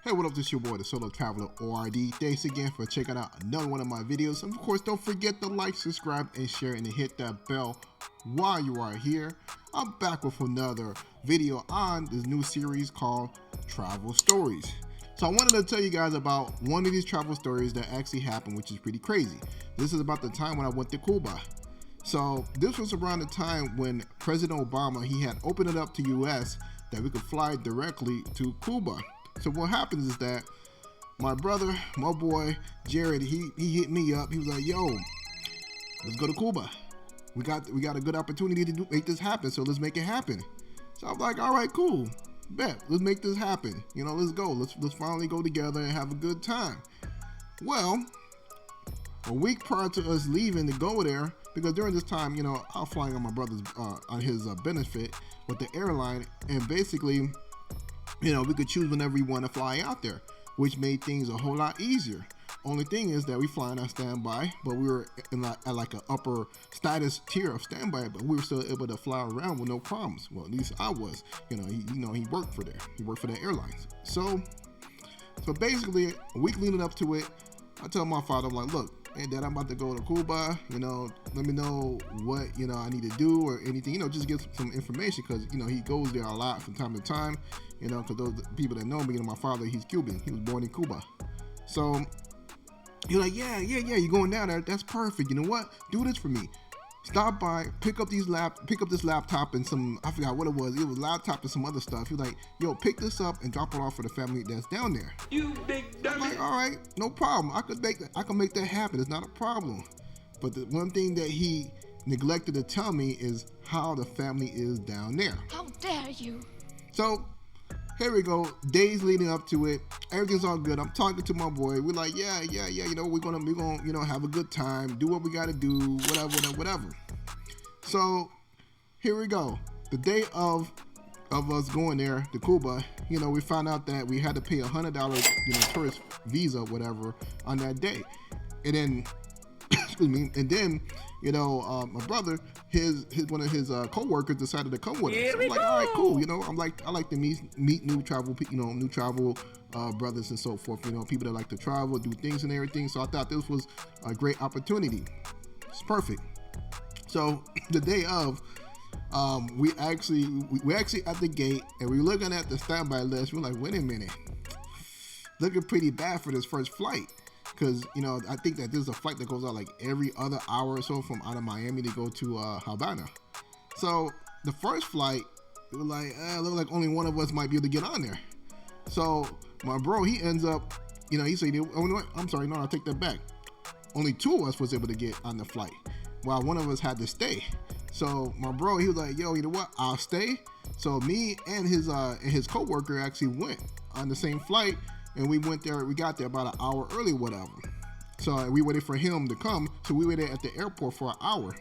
Hey, what up, this is your boy, the Solo Traveler ORD. Thanks again for checking out another one of my videos. And of course, don't forget to like, subscribe, and share, and hit that bell while you are here. I'm back with another video on this new series called Travel Stories. So I wanted to tell you guys about one of these travel stories that actually happened, which is pretty crazy. This is about the time when I went to Cuba. So this was around the time when President Obama, he had opened it up to US that we could fly directly to Cuba. So what happens is that my brother, my boy, Jared, he hit me up. He was like, yo, let's go to Cuba. We got a good opportunity to make this happen, so let's make it happen. So I'm like, all right, cool. Bet, let's make this happen. You know, let's go. Let's finally go together and have a good time. Well, a week prior to us leaving to go there, because during this time, you know, I was flying on my brother's, on his benefit with the airline, and basically, you know, we could choose whenever we want to fly out there, which made things a whole lot easier. Only thing is that we flying on standby, but we were at like an upper status tier of standby, but we were still able to fly around with no problems. Well, at least I was. You know, he worked for there. He worked for the airlines. So basically, a week leading up to it, I tell my father, I'm like, look, hey, Dad, I'm about to go to Cuba. You know, let me know what, you know, I need to do or anything, you know, just get some information, because, you know, he goes there a lot from time to time, you know, because those people that know me, you know, my father, he's Cuban. He was born in Cuba. So you're like, yeah, you're going down there. That's perfect. You know what? Do this for me. Stop by, pick up this laptop and some, I forgot what it was. It was laptop and some other stuff. He's like, yo, pick this up and drop it off for the family that's down there. You big dummy. I'm like, all right, no problem. I can make that happen. It's not a problem. But the one thing that he neglected to tell me is how the family is down there. How dare you? So here we go. Days leading up to it, everything's all good. I'm talking to my boy. We're like, yeah. You know, we're gonna, you know, have a good time. Do what we gotta do. Whatever. So here we go. The day of us going there to Cuba, you know, we found out that we had to pay $100, you know, tourist visa, whatever, on that day. And then, excuse me. And then, you know, my brother, one of his co-workers decided to come with us. So I'm like, all right, cool. You know, I like to meet new travel brothers and so forth. You know, people that like to travel, do things and everything. So I thought this was a great opportunity. It's perfect. So the day of, we actually at the gate, and we're looking at the standby list. We're like, wait a minute, looking pretty bad for this first flight. Because, you know, I think that there's a flight that goes out like every other hour or so from out of Miami to go to Havana. So the first flight, it was like, look like only one of us might be able to get on there. So my bro, he ends up, you know, he said, oh, I'm sorry, no, I'll take that back. Only two of us was able to get on the flight, while one of us had to stay. So my bro, he was like, yo, you know what, I'll stay. So me and his co-worker actually went on the same flight. And we got there about an hour early, whatever. So we waited for him to come. So we waited at the airport for an hour.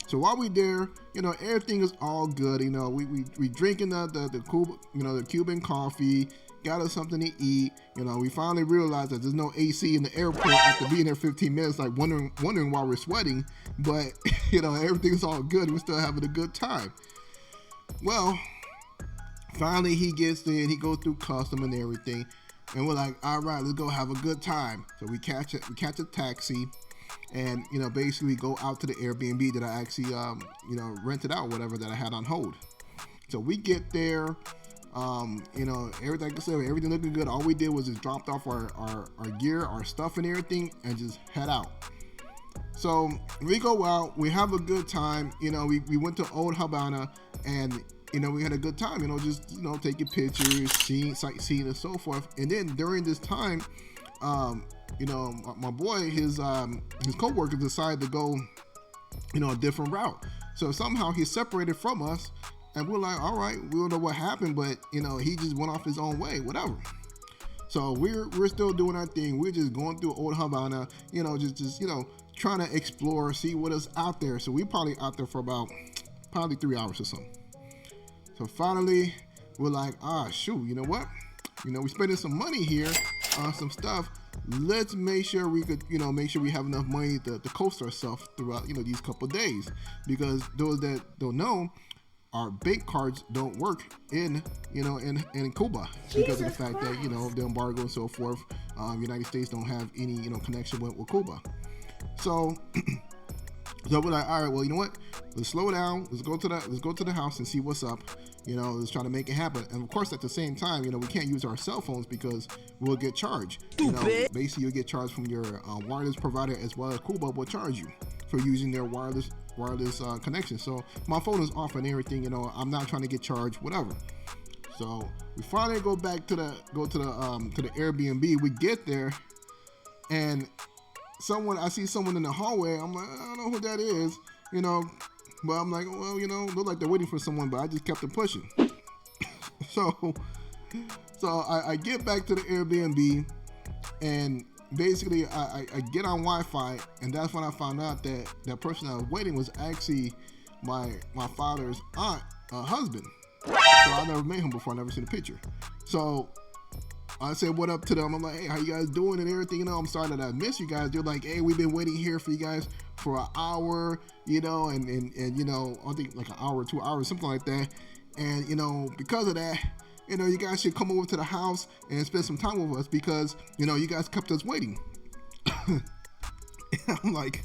So while we there, you know, everything is all good. You know, we drinking the Cuba, you know, the Cuban coffee, got us something to eat. You know, we finally realized that there's no AC in the airport after being there 15 minutes, like wondering why we're sweating. But, you know, everything's all good. We're still having a good time. Well, finally he gets in, he goes through custom and everything. And we're like, all right, let's go have a good time. So we catch a taxi, and, you know, basically go out to the Airbnb that I actually, you know, rented out, whatever, that I had on hold. So we get there, you know, everything, like I said, everything looking good. All we did was just dropped off our gear, our stuff and everything, and just head out. So we go out, we have a good time. You know, we went to Old Havana, and, you know, we had a good time, you know, just, you know, taking pictures, sightseeing and so forth. And then during this time, you know, my boy, his co-worker decided to go, you know, a different route. So somehow he separated from us, and we're like, all right, we don't know what happened, but, you know, he just went off his own way, whatever. So we're still doing our thing. We're just going through Old Havana, you know, just you know, trying to explore, see what is out there. So we probably out there for about probably 3 hours or something. So finally, we're like, shoot, you know what? You know, we're spending some money here on some stuff. Let's make sure we could, you know, make sure we have enough money to coast ourselves throughout, you know, these couple of days. Because those that don't know, our bank cards don't work in, you know, in Cuba because of the fact that, you know, the embargo and so forth. United States don't have any, you know, connection with Cuba. So, so we're like, all right, well, you know what? Let's slow down. Let's go to the house and see what's up. You know, let's try to make it happen. And of course, at the same time, you know, we can't use our cell phones because we'll get charged. You know, basically, you'll get charged from your wireless provider, as well as Cuba will charge you for using their wireless connection. So my phone is off and everything. You know, I'm not trying to get charged, whatever. So we finally go back to the Airbnb. We get there, and I see someone in the hallway. I'm like, I don't know who that is, you know. But I'm like, well, you know, look like they're waiting for someone, but I just kept it pushing. So I get back to the Airbnb, and basically I get on Wi-Fi, and that's when I found out that that person I was waiting was actually my father's husband. So I never met him before. I never seen a picture. So I said what up to them. I'm like, hey, how you guys doing and everything? You know, I'm sorry that I missed you guys. They're like, hey, we've been waiting here for you guys for an hour, you know, and you know, I think like an hour, 2 hours, something like that. And, you know, because of that, you know, you guys should come over to the house and spend some time with us because, you know, you guys kept us waiting. And I'm like,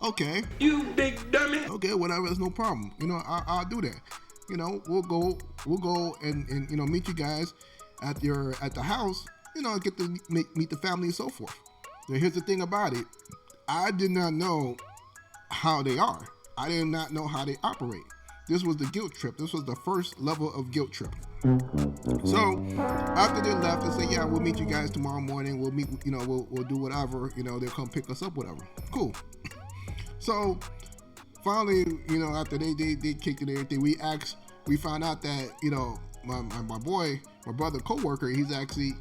okay. You big dummy. Okay, whatever, that's no problem. You know, I'll do that. You know, we'll go and you know, meet you guys at the house, you know, get to meet the family and so forth. Now here's the thing about it. I did not know how they are. I did not know how they operate. This was the guilt trip. This was the first level of guilt trip. So after they left, they said, yeah, we'll meet you guys tomorrow morning. We'll meet, you know, we'll do whatever, you know, they'll come pick us up, whatever. Cool. So finally, you know, after they kicked it and everything, we found out that, you know, my brother coworker, he's actually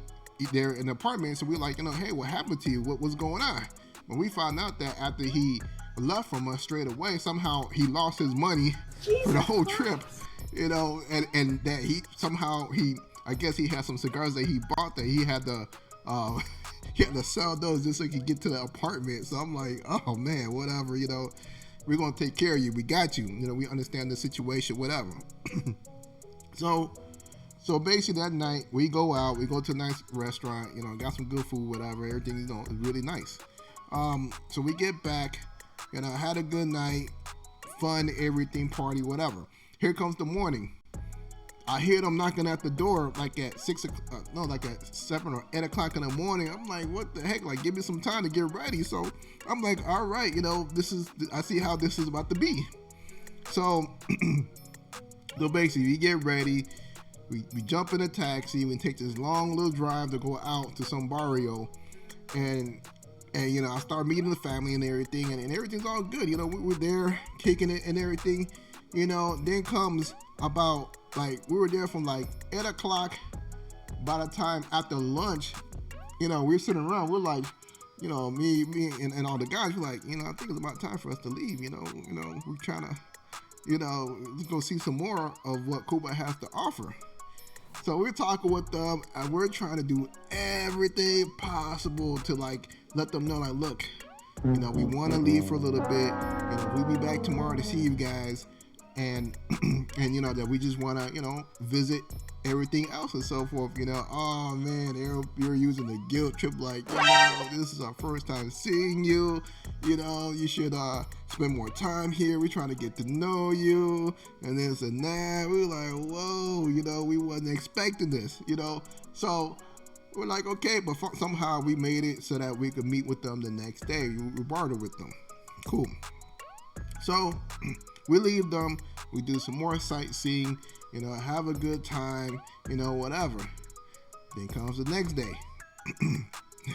there in the apartment. So we're like, you know, hey, what happened to you? What's going on? But we found out that after he left from us straight away, somehow he lost his money for the whole trip, you know, and that I guess he had some cigars that he bought that he had to sell those just so he could get to the apartment. So I'm like, oh man, whatever, you know, we're gonna take care of you. We got you. You know, we understand the situation, whatever. So basically that night we go out, we go to a nice restaurant, you know, got some good food, whatever. Everything, you know, is really nice. So we get back, you know, had a good night, fun, everything, party, whatever. Here comes the morning. I hear them knocking at the door like at 7 or 8 o'clock in the morning. I'm like, what the heck? Like, give me some time to get ready. So I'm like, all right, you know, I see how this is about to be. So, so basically we get ready. We jump in a taxi. We take this long little drive to go out to some barrio, and you know, I start meeting the family and everything, and everything's all good. You know, we were there kicking it and everything. You know, then comes about like we were there from like 8 o'clock. By the time after lunch, you know, we're sitting around. We're like, you know, me and all the guys. We're like, you know, I think it's about time for us to leave. You know, we're trying to, you know, let's go see some more of what Cuba has to offer. So we're talking with them, and we're trying to do everything possible to like let them know, like, look, you know, we want to leave for a little bit. You know, we'll be back tomorrow to see you guys, and and you know that we just want to, you know, visit everything else and so forth. You know, oh man, you're using the guilt trip, like, you know, this is our first time seeing you. You know, you should spend more time here. We're trying to get to know you, and this and that. We were like, whoa, you know, we wasn't expecting this, you know. So we're like, okay, but somehow we made it so that we could meet with them the next day. We bartered with them. Cool. So we leave them. We do some more sightseeing, you know, have a good time, you know, whatever. Then comes the next day.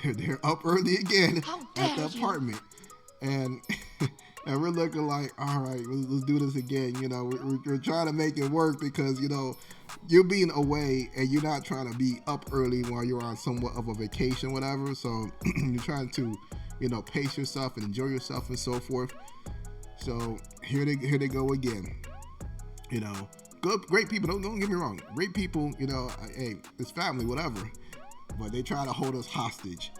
They're up early again at the apartment. And we're looking like, all right, let's do this again. You know, we're trying to make it work because, you know, you're being away and you're not trying to be up early while you're on somewhat of a vacation, whatever. So you're trying to, you know, pace yourself and enjoy yourself and so forth. So here they go again. You know, great people. Don't get me wrong. Great people. You know, hey, it's family, whatever. But they try to hold us hostage.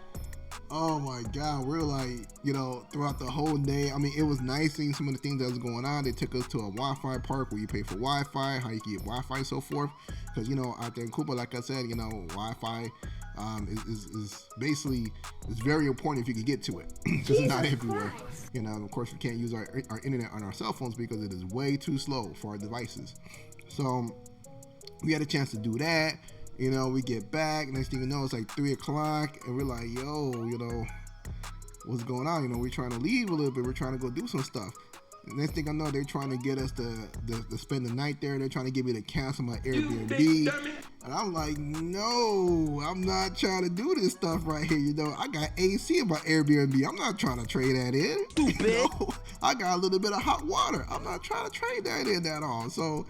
Oh my God, we're like, you know, throughout the whole day. I mean, it was nice seeing some of the things that was going on. They took us to a Wi-Fi park where you pay for Wi-Fi, how you can get Wi-Fi and so forth. Because, you know, out there in Cuba, like I said, you know, Wi-Fi is basically, it's very important if you can get to it. Because it's not everywhere. You know, of course, we can't use our internet on our cell phones because it is way too slow for our devices. So we had a chance to do that. You know, we get back, next thing you know, it's like 3 o'clock, and we're like, yo, you know, what's going on? You know, we're trying to leave a little bit. We're trying to go do some stuff. And next thing I know, they're trying to get us to spend the night there. They're trying to get me to cancel my Airbnb. And I'm like, no, I'm not trying to do this stuff right here. You know, I got AC in my Airbnb. I'm not trying to trade that in. Stupid. You know, I got a little bit of hot water. I'm not trying to trade that in at all. So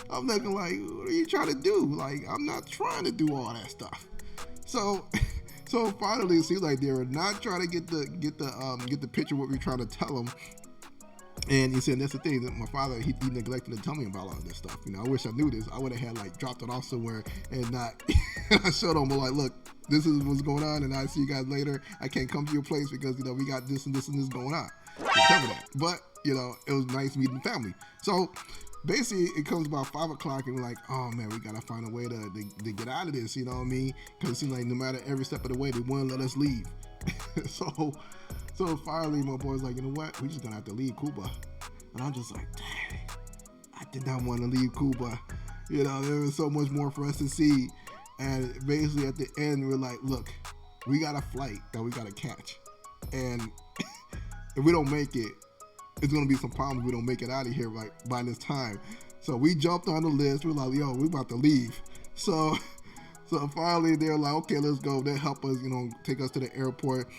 I'm looking like, what are you trying to do? Like, I'm not trying to do all that stuff. So finally, it seems like they were not trying to get the picture of what we're trying to tell them. And he said, that's the thing, that my father, he neglected to tell me about all this stuff. You know, I wish I knew this. I would have had like dropped it off somewhere and not, I showed him, but like, look, this is what's going on, and I'll see you guys later. I can't come to your place because, you know, we got this and this and this going on. Tell me that. But, you know, it was nice meeting family. So basically, it comes about 5 o'clock, and we're like, oh man, we gotta find a way to get out of this, you know what I mean? Because it seems like no matter every step of the way, they wouldn't let us leave. So finally, my boy's like, you know what? We're just gonna have to leave Cuba. And I'm just like, dang, I did not want to leave Cuba. You know, there was so much more for us to see. And basically, at the end, we're like, look, we got a flight that we gotta catch, and if we don't make it, it's gonna be some problems if we don't make it out of here by this time. So we jumped on the list. We're like, yo, we're about to leave. So finally they're like, okay, let's go. They help us, you know, take us to the airport.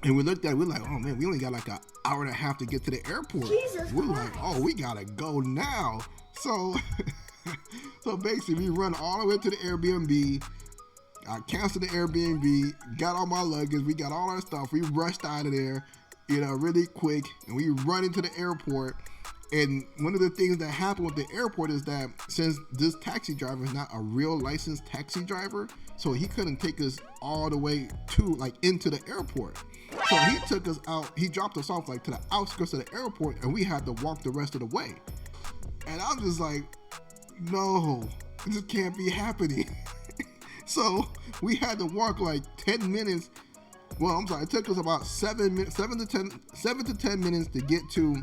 And we looked at it, we're like, oh man, we only got like an hour and a half to get to the airport. We're like, oh, we gotta go now. So basically we run all the way to the Airbnb. I canceled the Airbnb, got all my luggage, we got all our stuff. We rushed out of there, you know, really quick, and we run into the airport. And one of the things that happened with the airport is that since this taxi driver is not a real licensed taxi driver, so he couldn't take us all the way to, like, into the airport. So he took us out, he dropped us off like to the outskirts of the airport, and we had to walk the rest of the way. And I'm just like, no, this can't be happening. So we had to walk like 10 minutes. Well, I'm sorry, it took us about 7 to 10 minutes to get to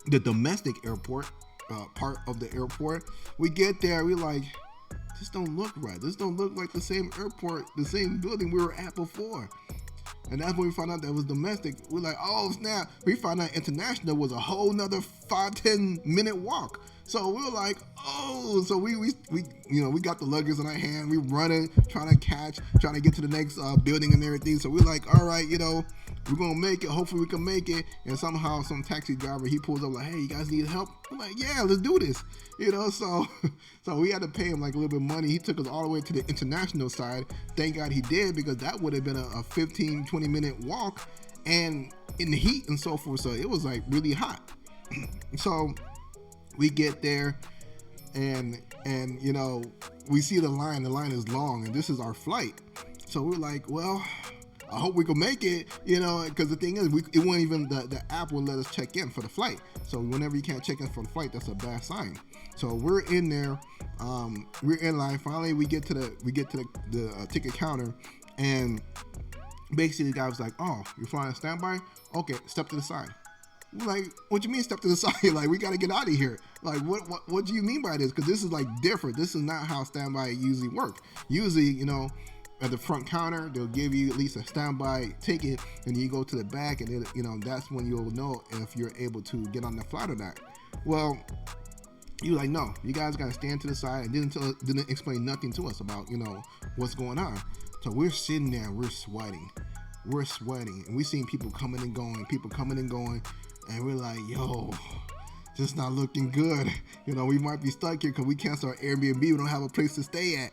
the domestic airport, part of the airport. We get there, we like, this don't look right. This don't look like the same airport, the same building we were at before. And that's when we found out that it was domestic. We're like, oh snap. We found out international was a whole nother 5-10 minute walk. So we were like, oh, so we you know, we got the luggage in our hand. We running, trying to get to the next building and everything. So we're like, all right, you know, we're gonna make it. Hopefully we can make it. And somehow some taxi driver, he pulls up like, hey, you guys need help? I'm like, yeah, let's do this. You know, so we had to pay him like a little bit of money. He took us all the way to the international side. Thank God he did, because that would have been a 15-20 minute walk and in the heat and so forth. So it was like really hot. So we get there, and you know, we see the line is long, and this is our flight. So we're like, well, I hope we can make it, you know, because the thing is, it won't even, the app won't let us check in for the flight. So whenever you can't check in for the flight, that's a bad sign. So we're in there, we're in line. Finally, we get to the ticket counter, and basically the guy was like, oh, you're flying standby? Okay, step to the side. We're like, what do you mean step to the side? Like, we got to get out of here. Like, what do you mean by this? Because this is like different. This is not how standby usually work. Usually, you know, at the front counter, they'll give you at least a standby ticket, and you go to the back, and then, you know, that's when you'll know if you're able to get on the flight or not. Well, you like, no, you guys got to stand to the side, and didn't explain nothing to us about, you know, what's going on. So we're sitting there, we're sweating, and we seeing people coming and going, and we're like, yo, this not looking good. You know, we might be stuck here because we canceled our Airbnb. We don't have a place to stay at.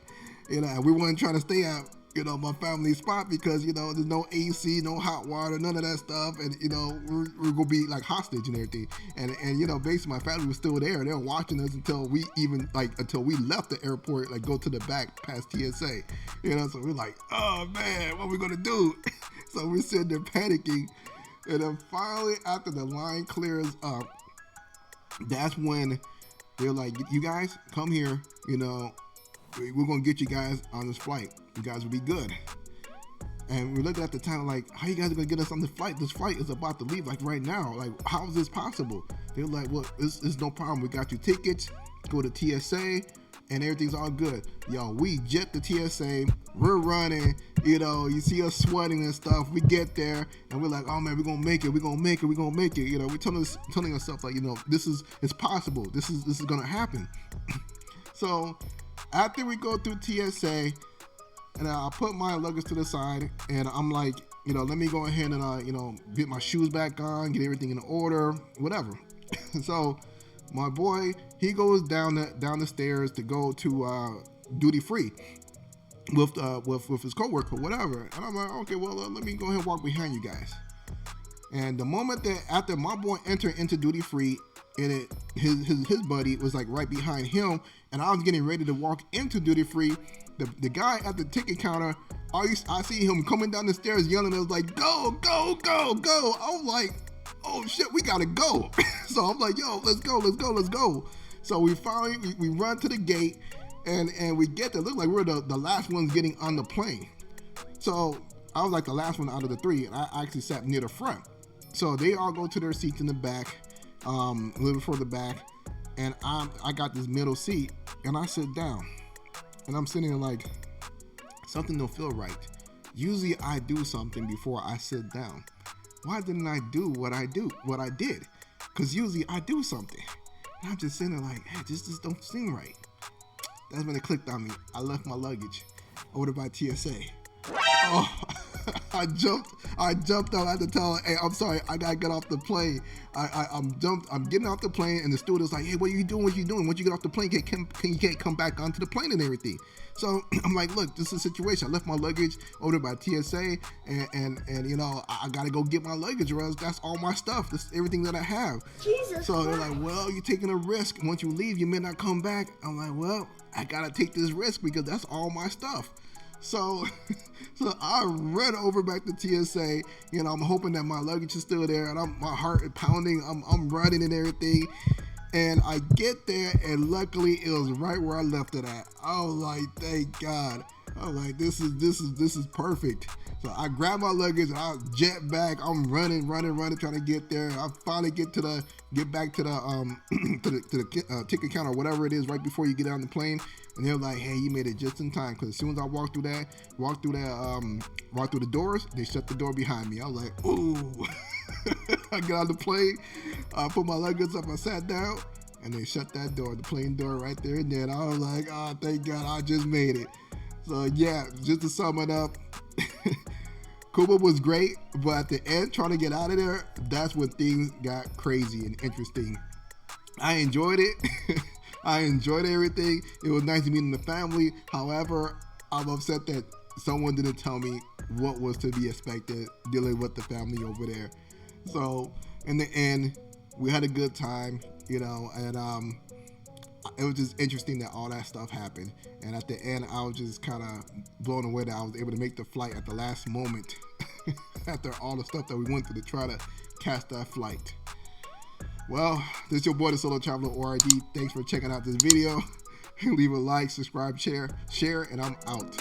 You know, we weren't trying to stay at, you know, my family's spot because, you know, there's no AC, no hot water, none of that stuff. And, you know, we're going to be like hostage and everything. And, you know, basically my family was still there. They were watching us until we left the airport, like go to the back past TSA. You know, so we're like, oh man, what are we going to do? So we're sitting there panicking. And then finally, after the line clears up, that's when they're like, you guys, come here. You know, we're going to get you guys on this flight. You guys will be good. And we're looking at the time like, how you guys are going to get us on this flight? This flight is about to leave like right now. Like, how is this possible? They're like, well, it's no problem. We got you tickets. Go to TSA and everything's all good. Yo, we jet the TSA. We're running. You know, you see us sweating and stuff. We get there and we're like, oh man, we're going to make it. We're going to make it. We're going to make it. You know, we're telling ourselves like, you know, it's possible. This is going to happen. So after we go through TSA, and I put my luggage to the side, and I'm like, you know, let me go ahead and, you know, get my shoes back on, get everything in order, whatever. So my boy, he goes down the stairs to go to duty free with his coworker, whatever. And I'm like, okay, well, let me go ahead and walk behind you guys. And the moment that after my boy entered into duty free, and his buddy was like right behind him, and I was getting ready to walk into duty free. The guy at the ticket counter, I see him coming down the stairs yelling. I was like, go, go, go, go. I'm like, oh shit, we gotta go. So I'm like, yo, let's go, let's go, let's go. So we finally, we run to the gate, and we get there. Look like we're the last ones getting on the plane. So I was like the last one out of the three, and I actually sat near the front. So they all go to their seats in the back, a little bit further back, and I got this middle seat, and I sit down. And I'm sitting there like, something don't feel right. Usually I do something before I sit down. Why didn't I do what I did? Because usually I do something. And I'm just sitting there like, hey, this just don't seem right. That's when it clicked on me. I left my luggage over by TSA. Oh, I jumped out. I had to tell her, hey, I'm sorry, I gotta get off the plane. I'm getting off the plane, and the stewardess like, hey, what are you doing? What you doing? Once you get off the plane, you can't come back onto the plane and everything. So I'm like, look, this is a situation. I left my luggage over by TSA, and you know, I gotta go get my luggage, or else that's all my stuff. That's everything that I have. Jesus. So they're like, well, you're taking a risk. Once you leave, you may not come back. I'm like, well, I gotta take this risk because that's all my stuff. So I run over back to TSA. You know, I'm hoping that my luggage is still there, and my heart is pounding. I'm running and everything, and I get there, and luckily it was right where I left it at. I was like, thank God. I was like, this is perfect. So I grab my luggage and I jet back. I'm running, trying to get there. I finally get back to the ticket counter, whatever it is, right before you get on the plane. And they're like, hey, you made it just in time. Because as soon as I walked through the doors, they shut the door behind me. I was like, ooh. I got on the plane, I put my luggage up, I sat down, and they shut that door, the plane door right there and then. I was like, oh, thank God, I just made it. So yeah, just to sum it up, Cuba was great, but at the end, trying to get out of there, that's when things got crazy and interesting. I enjoyed it. I enjoyed everything. It was nice meeting the family. However, I'm upset that someone didn't tell me what was to be expected dealing with the family over there. So in the end, we had a good time, you know, and it was just interesting that all that stuff happened. And at the end, I was just kind of blown away that I was able to make the flight at the last moment after all the stuff that we went through to try to catch that flight. Well, this is your boy, the Solo Traveler ORD. Thanks for checking out this video. Leave a like, subscribe, share, and I'm out.